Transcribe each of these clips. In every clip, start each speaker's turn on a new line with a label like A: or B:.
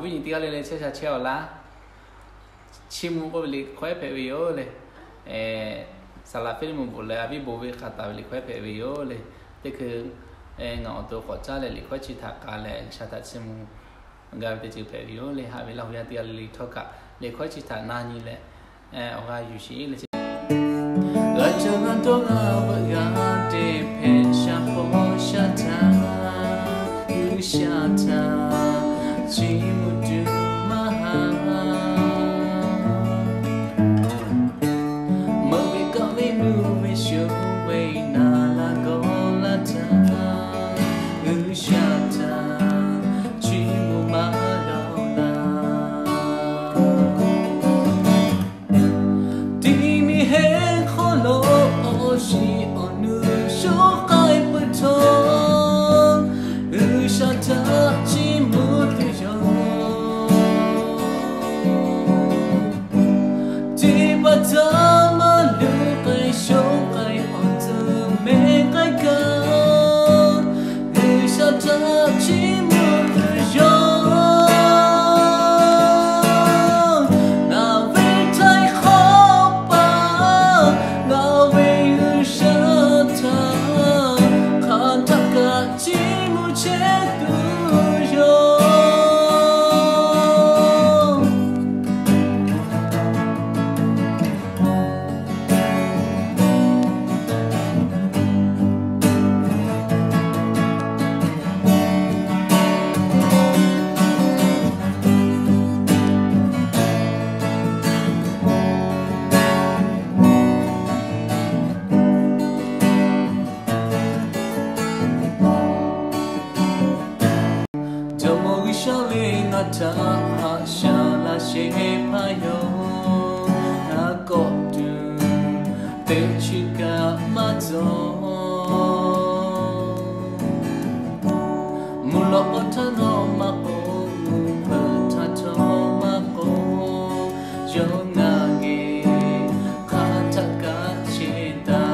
A: vì những tiếng lên sẽ treo lá chim có bị khói phải bị ốเลยสารฟิลมุบุเลยวิบุวิขาตาวิค่อยเพวิโอเลยแต่คือเงาตัวขอจ้าเลยค่อยชิตากาเลยชาตัดชิมุงานเป็นจิเพวิโอเลยหาเวลาเราตีอะไรทอกะเลยค่อยชิตานานี่เลยเอาไว้อยู่ชีเลยเราจะมันตัวเราบางอย่างเด็กเป็นชาโพชาตาอยู่ชาตาชิมุดูมาหาta ha sha la she pa yo na ko tu te chika ma zo mulo ta no ma ko pa ta to ma ko yo na ge ka ta ka che ta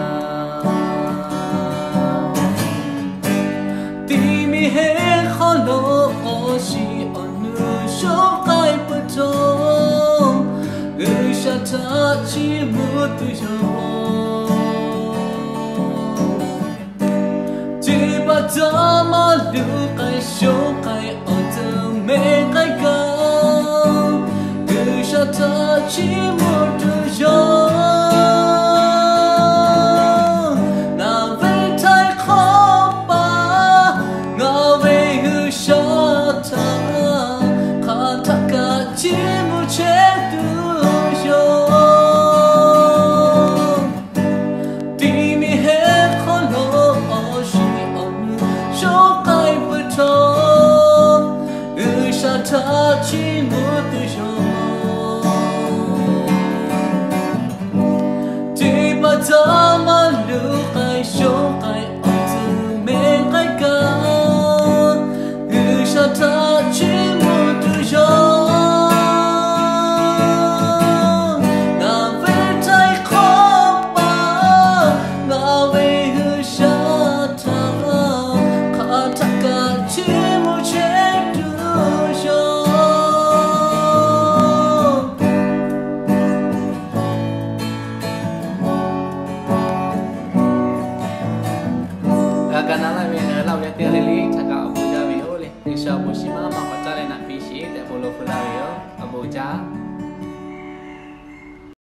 A: ti mi he kholo o shi chi mu tu yo chi ba ta ma lu kai sho kai o tu me kai ka gu sha ta chi mu tu yo na ve tai kho ba na ve gu sha ta ka ta ka chi mu che tu chi mu tu yo ti ba ta ma lu kai sho kai o tu me kai ka gu sha ta chi mu tu yo na ve tai kho ba na ve gu sha ta ka ta ka chi mu che tu yo kanala me la ya te le chaka abuja me ole isha boshima ma ko chale na pi shi te bolo phula yo abuja